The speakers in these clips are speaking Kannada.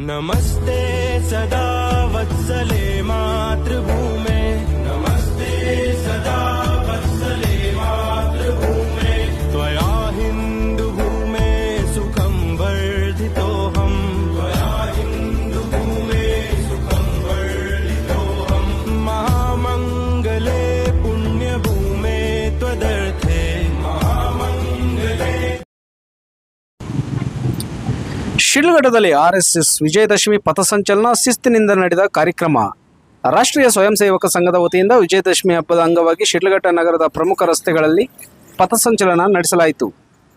नमस्ते सदा वत्सले मातृभूमे, नमस्ते सदा वत्सले मातृभूमे, त्वया हिन्दुभूमे सुखं वर्धितोऽहम्, त्वया हिन्दुभूमे सुखं वर्धितोऽहम्, महामङ्गले पुण्यभूमे त्वदर्थे महामङ्गले। ಶಿಡ್ಲಘಟ್ಟದಲ್ಲಿ ಆರ್ಎಸ್ಎಸ್ ವಿಜಯದಶಮಿ ಪಥಸಂಚಲನ ಶಿಸ್ತಿನಿಂದ ನಡೆದ ಕಾರ್ಯಕ್ರಮ. ರಾಷ್ಟ್ರೀಯ ಸ್ವಯಂ ಸೇವಕ ಸಂಘದ ವತಿಯಿಂದ ವಿಜಯದಶಮಿ ಹಬ್ಬದ ಅಂಗವಾಗಿ ಶಿಡ್ಲಘಟ್ಟ ನಗರದ ಪ್ರಮುಖ ರಸ್ತೆಗಳಲ್ಲಿ ಪಥಸಂಚಲನ ನಡೆಸಲಾಯಿತು.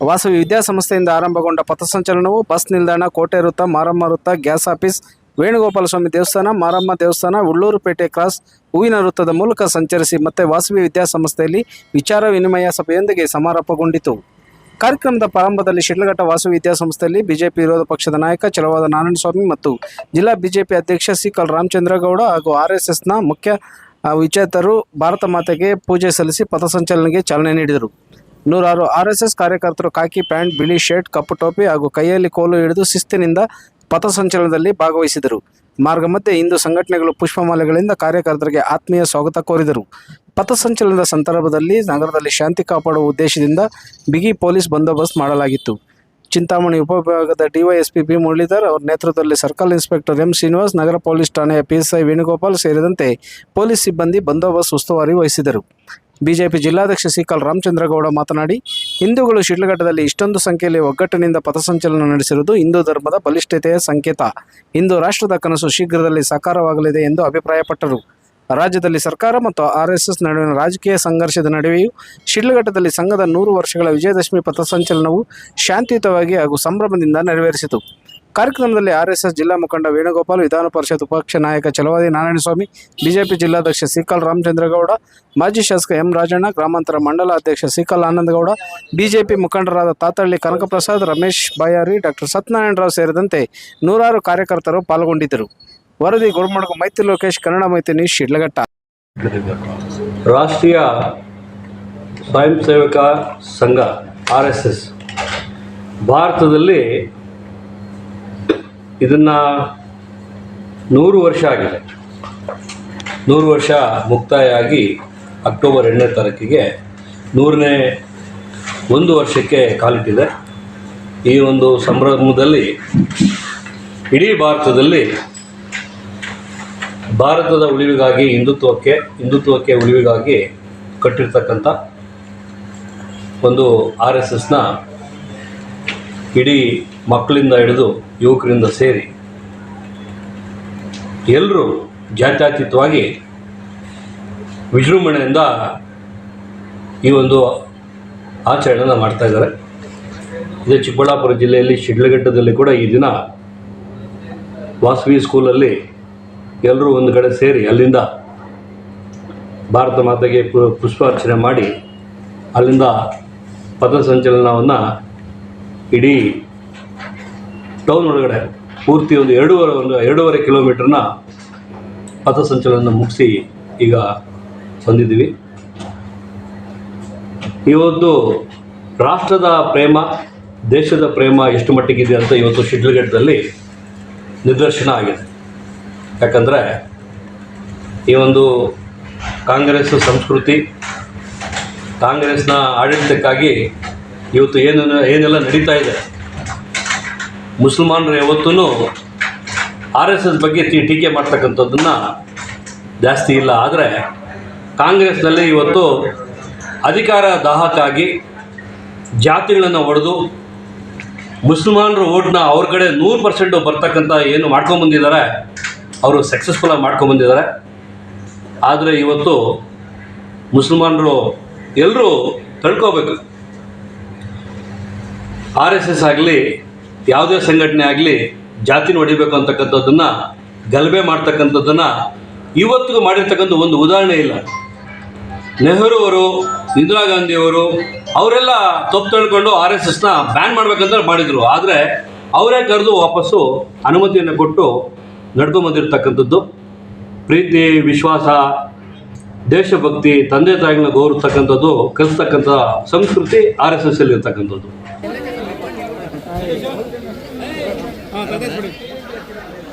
ವಾಸವಿ ವಿದ್ಯಾಸಂಸ್ಥೆಯಿಂದ ಆರಂಭಗೊಂಡ ಪಥಸಂಚಲನವು ಬಸ್ ನಿಲ್ದಾಣ, ಕೋಟೆ ವೃತ್ತ, ಮಾರಮ್ಮ ವೃತ್ತ, ಗ್ಯಾಸ್ ಆಫೀಸ್, ವೇಣುಗೋಪಾಲ ಸ್ವಾಮಿ ದೇವಸ್ಥಾನ, ಮಾರಮ್ಮ ದೇವಸ್ಥಾನ, ಉಳ್ಳೂರುಪೇಟೆ ಕ್ರಾಸ್, ಹೂವಿನ ವೃತ್ತದ ಮೂಲಕ ಸಂಚರಿಸಿ ಮತ್ತೆ ವಾಸವಿ ವಿದ್ಯಾಸಂಸ್ಥೆಯಲ್ಲಿ ವಿಚಾರ ವಿನಿಮಯ ಸಭೆಯೊಂದಿಗೆ ಸಮಾರೋಪಗೊಂಡಿತು. ಕಾರ್ಯಕ್ರಮದ ಪ್ರಾರಂಭದಲ್ಲಿ ಶಿಡ್ಲಘಟ್ಟ ವಾಸವಿ ವಿದ್ಯಾಸಂಸ್ಥೆಯಲ್ಲಿ ಬಿಜೆಪಿ ವಿರೋಧ ಪಕ್ಷದ ನಾಯಕ ಛಲವಾದ ನಾರಾಯಣಸ್ವಾಮಿ ಮತ್ತು ಜಿಲ್ಲಾ ಬಿಜೆಪಿ ಅಧ್ಯಕ್ಷ ಸಿ.ಕಲ್ ರಾಮಚಂದ್ರಗೌಡ ಹಾಗೂ ಆರ್ಎಸ್ಎಸ್ನ ಮುಖ್ಯ ವಿಚೇತರು ಭಾರತ ಮಾತೆಗೆ ಪೂಜೆ ಸಲ್ಲಿಸಿ ಪಥಸಂಚಲನೆಗೆ ಚಾಲನೆ ನೀಡಿದರು. 106 ಆರ್ಎಸ್ಎಸ್ ಕಾರ್ಯಕರ್ತರು ಖಾಕಿ ಪ್ಯಾಂಟ್, ಬಿಳಿ ಶರ್ಟ್, ಕಪ್ಪು ಟೋಪಿ ಹಾಗೂ ಕೈಯಲ್ಲಿ ಕೋಲು ಹಿಡಿದು ಶಿಸ್ತಿನಿಂದ ಪಥಸಂಚಲನದಲ್ಲಿ ಭಾಗವಹಿಸಿದರು. ಮಾರ್ಗ ಮಧ್ಯೆ ಹಿಂದೂ ಸಂಘಟನೆಗಳು ಪುಷ್ಪಮಾಲೆಗಳಿಂದ ಕಾರ್ಯಕರ್ತರಿಗೆ ಆತ್ಮೀಯ ಸ್ವಾಗತ ಕೋರಿದರು. ಪಥಸಂಚಲನದ ಸಂದರ್ಭದಲ್ಲಿ ನಗರದಲ್ಲಿ ಶಾಂತಿ ಕಾಪಾಡುವ ಉದ್ದೇಶದಿಂದ ಬಿಗಿ ಪೊಲೀಸ್ ಬಂದೋಬಸ್ತ್ ಮಾಡಲಾಗಿತ್ತು. ಚಿಂತಾಮಣಿ ಉಪವಿಭಾಗದ ಡಿವೈಎಸ್ಪಿ ಬಿ ಮುರಳೀಧರ್ ಅವರ ನೇತೃತ್ವದಲ್ಲಿ ಸರ್ಕಲ್ ಇನ್ಸ್ಪೆಕ್ಟರ್ ಎಂ ಶ್ರೀನಿವಾಸ್, ನಗರ ಪೊಲೀಸ್ ಠಾಣೆಯ ಪಿಎಸ್ಐ ವೇಣುಗೋಪಾಲ್ ಸೇರಿದಂತೆ ಪೊಲೀಸ್ ಸಿಬ್ಬಂದಿ ಬಂದೋಬಸ್ತ್ ಉಸ್ತುವಾರಿ ವಹಿಸಿದರು. ಬಿಜೆಪಿ ಜಿಲ್ಲಾಧ್ಯಕ್ಷ ಸಿ.ಕಲ್ ರಾಮಚಂದ್ರಗೌಡ ಮಾತನಾಡಿ, ಹಿಂದೂಗಳು ಶಿಡ್ಲಘಟ್ಟದಲ್ಲಿ ಇಷ್ಟೊಂದು ಸಂಖ್ಯೆಯಲ್ಲಿ ಒಗ್ಗಟ್ಟಿನಿಂದ ಪಥಸಂಚಲನ ನಡೆಸಿರುವುದು ಹಿಂದೂ ಧರ್ಮದ ಬಲಿಷ್ಠತೆಯ ಸಂಕೇತ. ಹಿಂದೂ ರಾಷ್ಟ್ರದ ಕನಸು ಶೀಘ್ರದಲ್ಲಿ ಸಾಕಾರವಾಗಲಿದೆ ಎಂದು ಅಭಿಪ್ರಾಯಪಟ್ಟರು. ರಾಜ್ಯದಲ್ಲಿ ಸರ್ಕಾರ ಮತ್ತು ಆರ್ಎಸ್ಎಸ್ ನಡುವಿನ ರಾಜಕೀಯ ಸಂಘರ್ಷದ ನಡುವೆಯೂ ಶಿಡ್ಲಘಟ್ಟದಲ್ಲಿ ಸಂಘದ 100 ವರ್ಷಗಳ ವಿಜಯದಶಮಿ ಪಥಸಂಚಲನವು ಶಾಂತಿಯುತವಾಗಿ ಹಾಗೂ ಸಂಭ್ರಮದಿಂದ ನೆರವೇರಿಸಿತು. ಕಾರ್ಯಕ್ರಮದಲ್ಲಿ ಆರ್ಎಸ್ಎಸ್ ಜಿಲ್ಲಾ ಮುಖಂಡ ವೇಣುಗೋಪಾಲ್, ವಿಧಾನ ಪರಿಷತ್ ಉಪಪಕ್ಷ ನಾಯಕ ಛಲವಾದಿ ನಾರಾಯಣಸ್ವಾಮಿ, ಬಿಜೆಪಿ ಜಿಲ್ಲಾಧ್ಯಕ್ಷ ಸಿ.ಕಲ್ ರಾಮಚಂದ್ರಗೌಡ, ಮಾಜಿ ಶಾಸಕ ಎಂ ರಾಜಣ್ಣ, ಗ್ರಾಮಾಂತರ ಮಂಡಲ ಅಧ್ಯಕ್ಷ ಸಿ.ಕಲ್ ಆನಂದಗೌಡ, ಬಿಜೆಪಿ ಮುಖಂಡರಾದ ತಾತಳ್ಳಿ ಕನಕಪ್ರಸಾದ್, ರಮೇಶ್ ಬಾಯಾರಿ, ಡಾಕ್ಟರ್ ಸತ್ಯನಾರಾಯಣರಾವ್ ಸೇರಿದಂತೆ 106 ಕಾರ್ಯಕರ್ತರು ಪಾಲ್ಗೊಂಡಿದ್ದರು. ವರದಿ ಗುರುಮಡಗು ಮೈತ್ರಿ ಲೋಕೇಶ್, ಕನ್ನಡ ಮೈತ್ರಿ ನ್ಯೂಸ್, ಶಿಡ್ಲಘಟ್ಟ. ರಾಷ್ಟ್ರೀಯ ಸ್ವಯಂ ಸೇವಕ ಸಂಘ ಆರ್ಎಸ್ಎಸ್ ಭಾರತದಲ್ಲಿ ಇದನ್ನು 100 ವರ್ಷ ಆಗಿದೆ. 100 ವರ್ಷ ಮುಕ್ತಾಯ ಆಗಿ ಅಕ್ಟೋಬರ್ 2ನೇ ತಾರೀಕಿಗೆ 100ನೇ ವರ್ಷಕ್ಕೆ ಕಾಲಿಟ್ಟಿದೆ. ಈ ಒಂದು ಸಂಭ್ರಮದಲ್ಲಿ ಇಡೀ ಭಾರತದ ಉಳಿವಿಗಾಗಿ ಹಿಂದುತ್ವಕ್ಕೆ ಉಳಿವಿಗಾಗಿ ಕಟ್ಟಿರ್ತಕ್ಕಂಥ ಒಂದು ಆರ್ಎಸ್ಎಸ್ನ ಇಡೀ ಮಕ್ಕಳಿಂದ ಹಿಡಿದು ಯುವಕರಿಂದ ಸೇರಿ ಎಲ್ಲರೂ ಜಾತ್ಯತೀತವಾಗಿ ವಿಜೃಂಭಣೆಯಿಂದ ಈ ಒಂದು ಆಚರಣೆಯನ್ನು ಮಾಡ್ತಾಯಿದ್ದಾರೆ. ಇದೇ ಚಿಕ್ಕಬಳ್ಳಾಪುರ ಜಿಲ್ಲೆಯಲ್ಲಿ ಶಿಡ್ಲಘಟ್ಟದಲ್ಲಿ ಕೂಡ ಈ ದಿನ ವಾಸವಿ ಸ್ಕೂಲಲ್ಲಿ ಎಲ್ಲರೂ ಒಂದು ಕಡೆ ಸೇರಿ ಅಲ್ಲಿಂದ ಭಾರತ ಮಾತೆಗೆ ಪುಷ್ಪಾರ್ಚನೆ ಮಾಡಿ ಅಲ್ಲಿಂದ ಪಥಸಂಚಲನವನ್ನು ಇಡೀ ಟೌನ್ ಒಳಗಡೆ ಪೂರ್ತಿ ಒಂದು 2.5 ಕಿಲೋಮೀಟ್ರನ್ನ ಪಥಸಂಚಲನ ಮುಗಿಸಿ ಈಗ ಬಂದಿದ್ದೀವಿ. ಇವತ್ತು ರಾಷ್ಟ್ರದ ಪ್ರೇಮ, ದೇಶದ ಪ್ರೇಮ ಎಷ್ಟು ಮಟ್ಟಿಗಿದೆ ಅಂತ ಇವತ್ತು ಶಿಡ್ಲಘಟ್ಟದಲ್ಲಿ ನಿದರ್ಶನ ಆಗಿದೆ. ಯಾಕಂದರೆ ಈ ಒಂದು ಕಾಂಗ್ರೆಸ್ ಸಂಸ್ಕೃತಿ, ಕಾಂಗ್ರೆಸ್ನ ಆಡಳಿತಕ್ಕಾಗಿ ಇವತ್ತು ಏನೆಲ್ಲ ನಡೀತಾ ಇದೆ, ಮುಸಲ್ಮಾನರು ಯಾವತ್ತೂ ಆರ್ಎಸ್ಎಸ್ ಬಗ್ಗೆ ಟೀಕೆ ಮಾಡ್ತಕ್ಕಂಥದ್ದನ್ನು ಜಾಸ್ತಿ ಇಲ್ಲ. ಆದರೆ ಕಾಂಗ್ರೆಸ್ನಲ್ಲಿ ಇವತ್ತು ಅಧಿಕಾರ ದಾಹಕ್ಕಾಗಿ ಜಾತಿಗಳನ್ನು ಒಡೆದು ಮುಸಲ್ಮಾನರ ಓಟ್ನ ಅವ್ರ ಕಡೆ 100% ಬರ್ತಕ್ಕಂಥ ಏನು ಮಾಡ್ಕೊಂಬಂದಿದ್ದಾರೆ, ಅವರು ಸಕ್ಸಸ್ಫುಲ್ಲಾಗಿ ಮಾಡ್ಕೊಂಬಂದಿದ್ದಾರೆ. ಆದರೆ ಇವತ್ತು ಮುಸಲ್ಮಾನರು ಎಲ್ಲರೂ ತಿಳ್ಕೋಬೇಕು, ಆರ್ಎಸ್ಎಸ್ ಆಗಲಿ ಯಾವುದೇ ಸಂಘಟನೆ ಆಗಲಿ ಜಾತಿನ ಹೊಡಿಬೇಕು ಅಂತಕ್ಕಂಥದ್ದನ್ನು ಗಲಭೆ ಮಾಡ್ತಕ್ಕಂಥದ್ದನ್ನು ಇವತ್ತಿಗೂ ಮಾಡಿರ್ತಕ್ಕಂಥ ಒಂದು ಉದಾಹರಣೆ ಇಲ್ಲ. ನೆಹರು ಅವರು, ಇಂದಿರಾ ಗಾಂಧಿಯವರು ಅವರೆಲ್ಲ ತಪ್ಪು ತಿಳ್ಕೊಂಡು ಆರ್ಎಸ್ಎಸ್ನ ಬ್ಯಾನ್ ಮಾಡಬೇಕಂತ ಮಾಡಿದರು. ಆದರೆ ಅವರೇ ಕರೆದು ವಾಪಸ್ಸು ಅನುಮತಿಯನ್ನು ಕೊಟ್ಟು ನಡ್ಕೊಂಬಂದಿರ್ತಕ್ಕಂಥದ್ದು. ಪ್ರೀತಿ, ವಿಶ್ವಾಸ, ದೇಶಭಕ್ತಿ, ತಂದೆ ತಾಯಿಗಳನ್ನ ಗೌರವಿಸ್ತಕ್ಕಂಥದ್ದು, ಕಲಿಸ್ತಕ್ಕಂಥ ಸಂಸ್ಕೃತಿ ಆರ್ಎಸ್ಎಸ್ ಅಲ್ಲಿ ಇರ್ತಕ್ಕಂಥದ್ದು. ಅಭ್ಯರ್ಥಿಗಳ